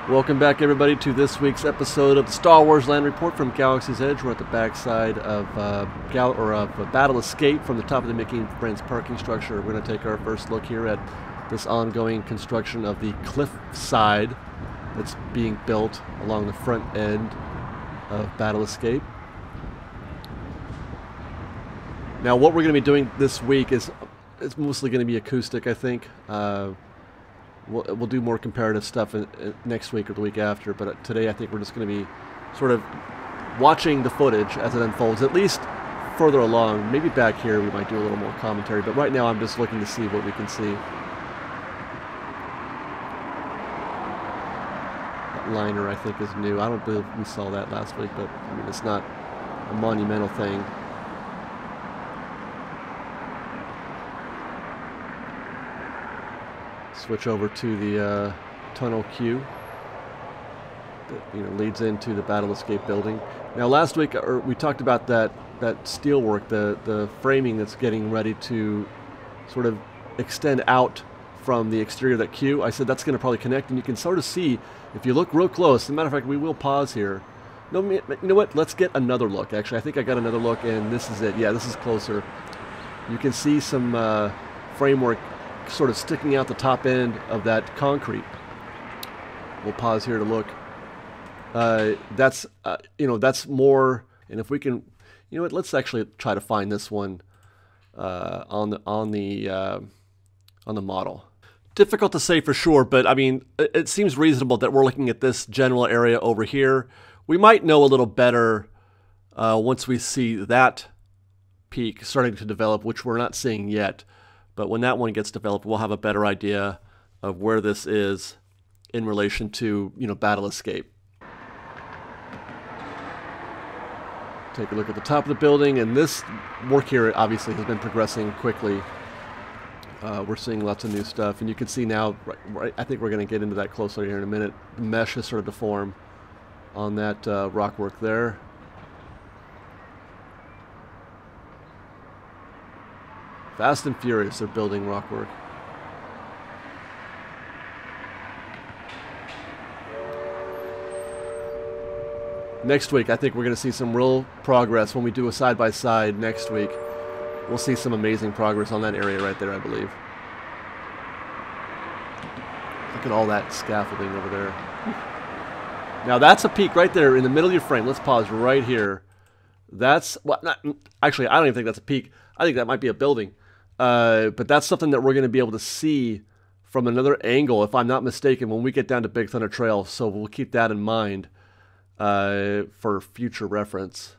Welcome back, everybody, to this week's episode of the Star Wars Land Report from Galaxy's Edge. We're at the backside of Battle Escape from the top of the Mickey and Friends parking structure. We're going to take our first look here at this ongoing construction of the cliff side that's being built along the front end of Battle Escape. Now, what we're going to be doing this week is it's mostly going to be acoustic, I think. We'll do more comparative stuff next week or the week after, but today I think we're just going to be sort of watching the footage as it unfolds, at least further along. Maybe back here we might do a little more commentary, but right now I'm just looking to see what we can see. That liner, I think, is new. I don't believe we saw that last week, but I mean, it's not a monumental thing. Switch over to the tunnel queue that leads into the Battle Escape building. Now, last week we talked about that steel work, the framing that's getting ready to sort of extend out from the exterior of that queue. I said that's going to probably connect, and you can sort of see if you look real close. As a matter of fact, we will pause here. No, you know what? Let's get another look. Actually, I think I got another look, and this is it. Yeah, this is closer. You can see some framework sort of sticking out the top end of that concrete. We'll pause here to look. That's that's more. And if we can, let's actually try to find this one on the model. Difficult to say for sure, but I mean, it seems reasonable that we're looking at this general area over here. We might know a little better once we see that peak starting to develop, which we're not seeing yet. But when that one gets developed, we'll have a better idea of where this is in relation to, Battle Escape. Take a look at the top of the building, and this work here obviously has been progressing quickly. We're seeing lots of new stuff, and you can see now, right, I think we're going to get into that closer here in a minute. The mesh is sort of to form on that rock work there. Fast and furious, they're building rockwork. Next week, I think we're going to see some real progress when we do a side-by-side next week. We'll see some amazing progress on that area right there, I believe. Look at all that scaffolding over there. Now, that's a peak right there in the middle of your frame. Let's pause right here. That's... actually, I don't even think that's a peak. I think that might be a building. But that's something that we're going to be able to see from another angle, if I'm not mistaken, when we get down to Big Thunder Trail. So we'll keep that in mind for future reference.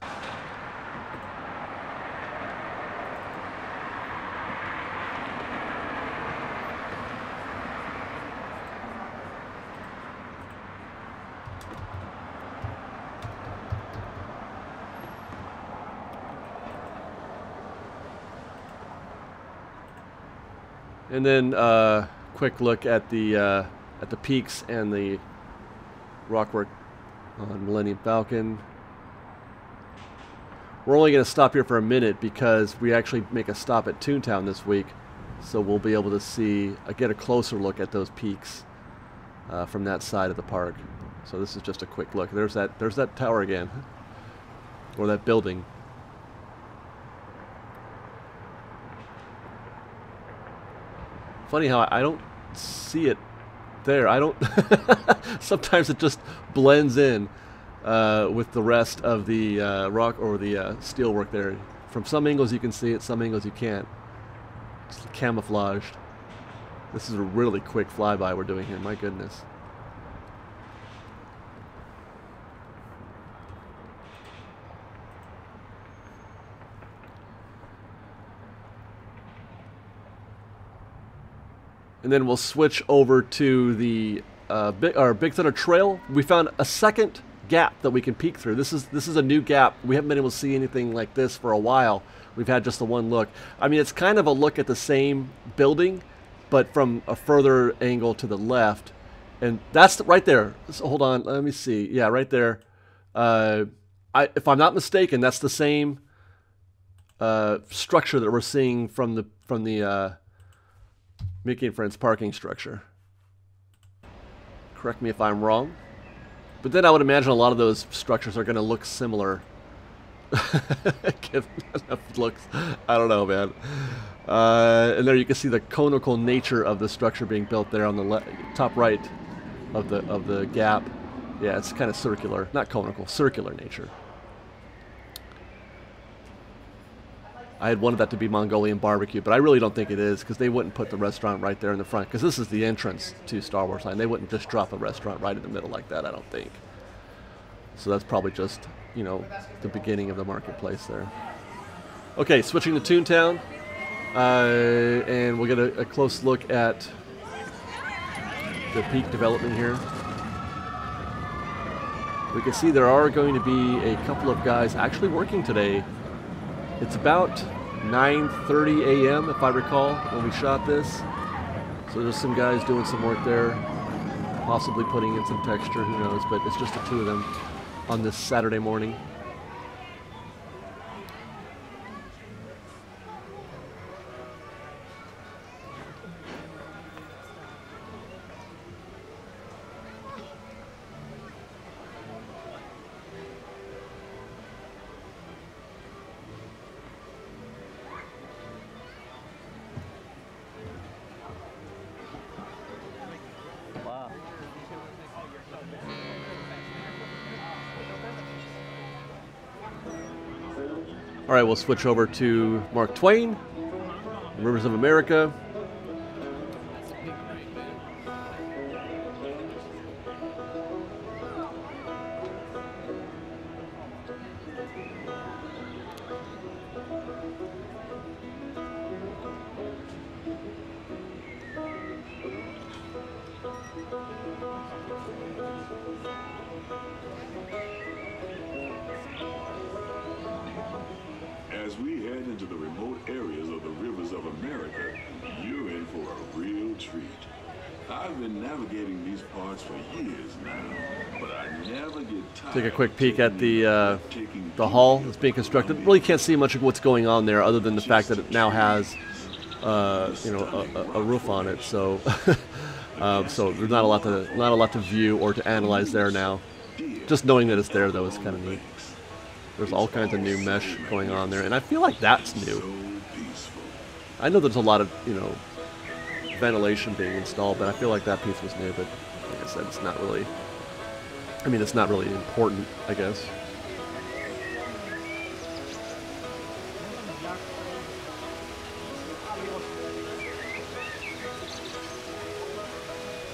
And then quick look at the peaks and the rockwork on Millennium Falcon. We're only going to stop here for a minute because we actually make a stop at Toontown this week, so we'll be able to see get a closer look at those peaks from that side of the park. So this is just a quick look. There's that tower again, or that building. Funny how I don't see it there. I don't. Sometimes it just blends in with the rest of the rock or the steel work there. From some angles you can see it, some angles you can't. It's camouflaged. This is a really quick flyby we're doing here. My goodness. And then we'll switch over to the Big Thunder Trail. We found a second gap that we can peek through. This is a new gap. We haven't been able to see anything like this for a while. We've had just the one look. I mean, it's kind of a look at the same building, but from a further angle to the left. And that's right there. So hold on, let me see. Yeah, right there. If I'm not mistaken, that's the same structure that we're seeing from the Mickey and Friends parking structure. Correct me if I'm wrong. But then I would imagine a lot of those structures are going to look similar. Given enough looks. I don't know, man. And there you can see the conical nature of the structure being built there on the top right of the gap. Yeah, it's kind of circular. Not conical, circular nature. I had wanted that to be Mongolian barbecue, but I really don't think it is, because they wouldn't put the restaurant right there in the front, because this is the entrance to Star Wars Land. They wouldn't just drop a restaurant right in the middle like that, I don't think. So that's probably just, you know, the beginning of the marketplace there. Okay, switching to Toontown, and we'll get a close look at the peak development here. We can see there are going to be a couple of guys actually working today. It's about 9:30 a.m. if I recall when we shot this. So there's some guys doing some work there, possibly putting in some texture, who knows, but it's just the two of them on this Saturday morning. All right, we'll switch over to Mark Twain, Rivers of America. As we head into the remote areas of the Rivers of America, you're in for a real treat. I've been navigating these parts for years now, but I never get tired. Take a quick peek at the hall that's being constructed. Really can't see much of what's going on there, other than the fact that it now has, you know, a roof on it. So, so there's not a lot to view or to analyze there now. Just knowing that it's there, though, is kind of neat. There's all kinds of new mesh going on there, and I feel like that's new. I know there's a lot of, you know, ventilation being installed, but I feel like that piece was new. But like I said, it's not really. I mean, it's not really important, I guess.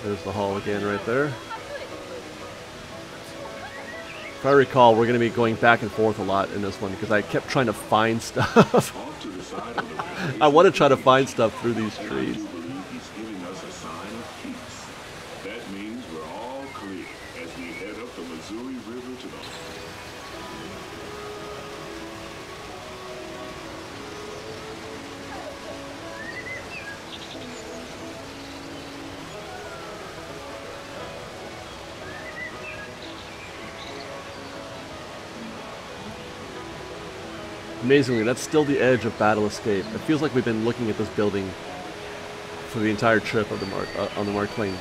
There's the hall again, right there. If I recall, we're going to be going back and forth a lot in this one because I kept trying to find stuff. I want to try to find stuff through these trees. That means we're all clear as we head up the Missouri River to the... Amazingly, that's still the edge of Battle Escape. It feels like we've been looking at this building for the entire trip of the on the Mark Twain.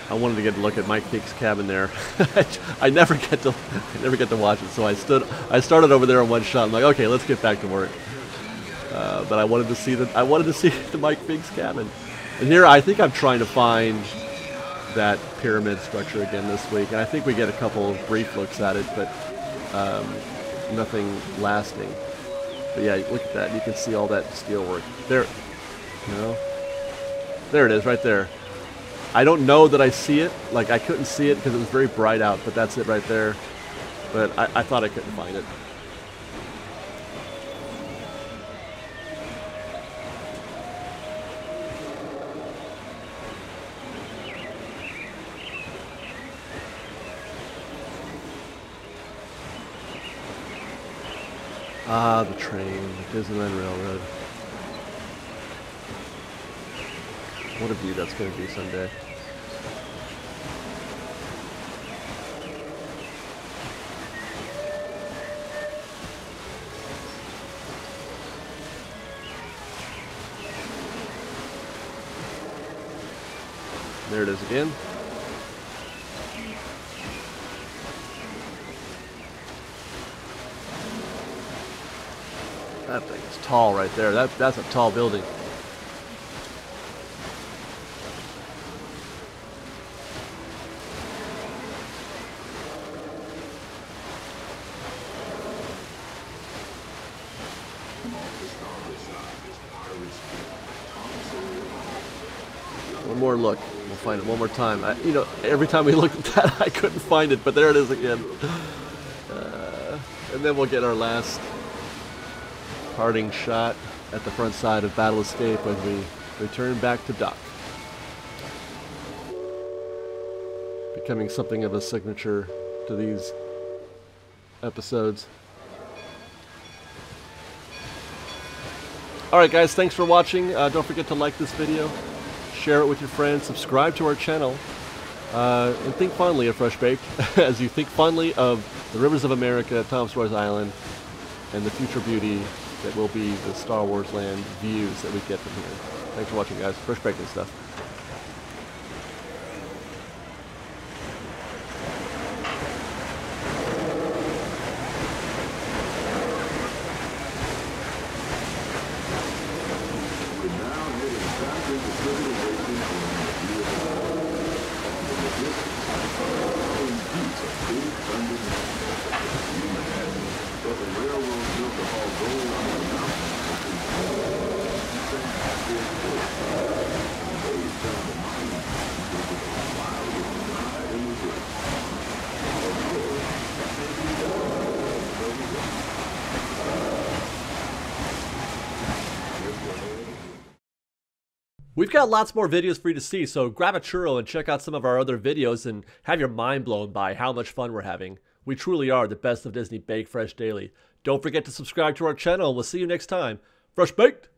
I wanted to get a look at Mike Peake's cabin there. I never get to watch it, so I started over there on one shot. I'm like, okay, let's get back to work. But I wanted to see the Mike Peake's cabin. And here, I think I'm trying to find that pyramid structure again this week, and I think we get a couple of brief looks at it, but nothing lasting. But yeah, look at that. You can see all that steel work there. You know, there it is, right there. I don't know that I see it. Like, I couldn't see it because it was very bright out, but that's it right there. But I thought I couldn't find it. Ah, the train, the Disneyland Railroad. What a view that's going to be someday. There it is again. That thing is tall right there. That's a tall building. One more look. We'll find it one more time. You know, every time we look at that, I couldn't find it, but there it is again. And then we'll get our last parting shot at the front side of Battle Escape when we return back to dock. Becoming something of a signature to these episodes. Alright guys, thanks for watching. Don't forget to like this video, share it with your friends, subscribe to our channel, and think fondly of Fresh Baked as you think fondly of the rivers of America, Thomas Roy's Island, and the future beauty that will be the Star Wars land views that we get from here. Thanks for watching, guys. Fresh Baked and stuff. We've got lots more videos for you to see, so grab a churro and check out some of our other videos and have your mind blown by how much fun we're having. We truly are the best of Disney Bake Fresh Daily. Don't forget to subscribe to our channel, and we'll see you next time. Fresh Baked!